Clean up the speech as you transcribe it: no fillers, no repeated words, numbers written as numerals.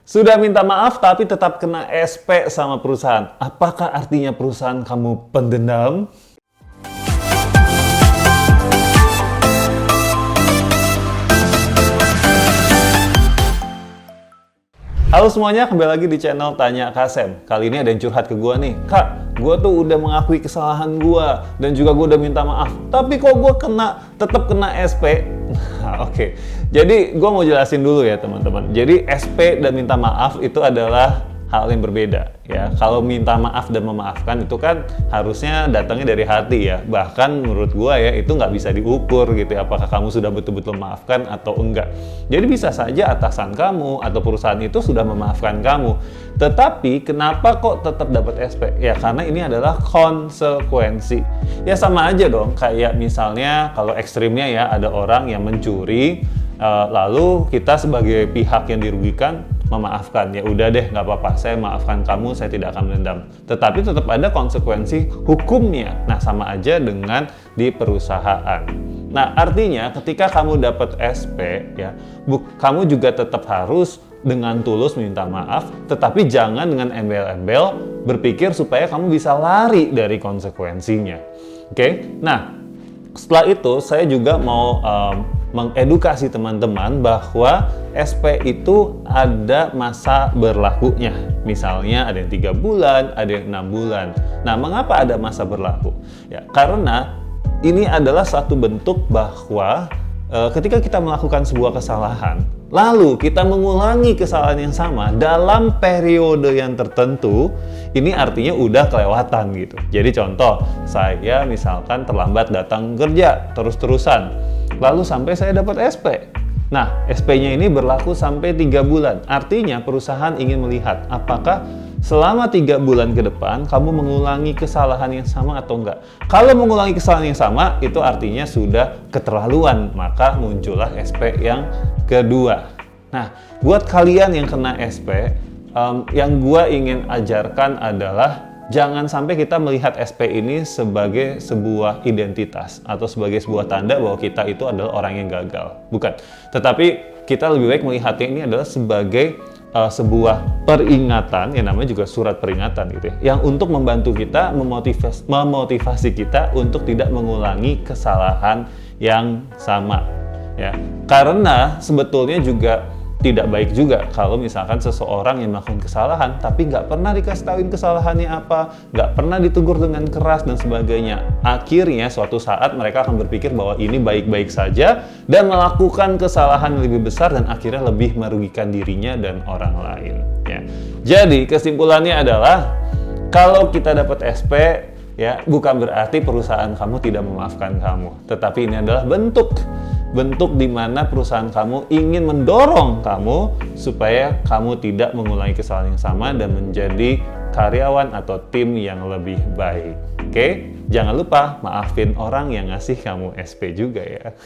Sudah minta maaf tapi tetap kena SP sama perusahaan. Apakah artinya perusahaan kamu pendendam? Halo semuanya, kembali lagi di channel Tanya Kasem. Kali ini ada yang curhat ke gue nih. Kak, gue tuh udah mengakui kesalahan gue dan juga gue udah minta maaf. Tapi kok gue tetap kena SP? Oke. Jadi gue mau jelasin dulu ya teman-teman. Jadi SP dan minta maaf itu adalah hal yang berbeda ya. Kalau minta maaf dan memaafkan itu kan harusnya datangnya dari hati ya. Bahkan menurut gua ya itu nggak bisa diukur gitu ya, apakah kamu sudah betul-betul memaafkan atau enggak. Jadi bisa saja atasan kamu atau perusahaan itu sudah memaafkan kamu, tetapi kenapa kok tetap dapat SP? Ya karena ini adalah konsekuensi. Ya sama aja dong, kayak misalnya kalau ekstrimnya ya ada orang yang mencuri, lalu kita sebagai pihak yang dirugikan memaafkan, ya udah deh nggak apa-apa, saya maafkan kamu, saya tidak akan menendam. Tetapi tetap ada konsekuensi hukumnya. Nah sama aja dengan di perusahaan. Nah artinya ketika kamu dapat SP ya, kamu juga tetap harus dengan tulus minta maaf, tetapi jangan dengan embel-embel berpikir supaya kamu bisa lari dari konsekuensinya. Oke? Nah setelah itu saya juga mau mengedukasi teman-teman bahwa SP itu ada masa berlakunya. Misalnya ada yang 3 bulan, ada yang 6 bulan. Nah, mengapa ada masa berlaku? Ya, karena ini adalah satu bentuk bahwa ketika kita melakukan sebuah kesalahan, lalu kita mengulangi kesalahan yang sama dalam periode yang tertentu, ini artinya udah kelewatan gitu. Jadi contoh, saya misalkan terlambat datang kerja terus-terusan, lalu sampai saya dapat SP. Nah, SP-nya ini berlaku sampai 3 bulan. Artinya perusahaan ingin melihat apakah selama 3 bulan ke depan kamu mengulangi kesalahan yang sama atau enggak. Kalau mengulangi kesalahan yang sama, itu artinya sudah keterlaluan, maka muncullah SP yang kedua. Nah, buat kalian yang kena SP, yang gua ingin ajarkan adalah jangan sampai kita melihat SP ini sebagai sebuah identitas atau sebagai sebuah tanda bahwa kita itu adalah orang yang gagal. Bukan. Tetapi kita lebih baik melihatnya ini adalah sebagai sebuah peringatan, yang namanya juga surat peringatan gitu ya, yang untuk membantu kita, memotivasi kita untuk tidak mengulangi kesalahan yang sama ya. Karena sebetulnya juga tidak baik juga kalau misalkan seseorang yang melakukan kesalahan tapi nggak pernah dikasih tahuin kesalahannya apa, nggak pernah ditegur dengan keras dan sebagainya. Akhirnya suatu saat mereka akan berpikir bahwa ini baik-baik saja dan melakukan kesalahan yang lebih besar dan akhirnya lebih merugikan dirinya dan orang lain ya. Jadi kesimpulannya adalah kalau kita dapat SP ya, bukan berarti perusahaan kamu tidak memaafkan kamu, tetapi ini adalah bentuk di mana perusahaan kamu ingin mendorong kamu supaya kamu tidak mengulangi kesalahan yang sama dan menjadi karyawan atau tim yang lebih baik. Oke? Jangan lupa maafin orang yang ngasih kamu SP juga ya.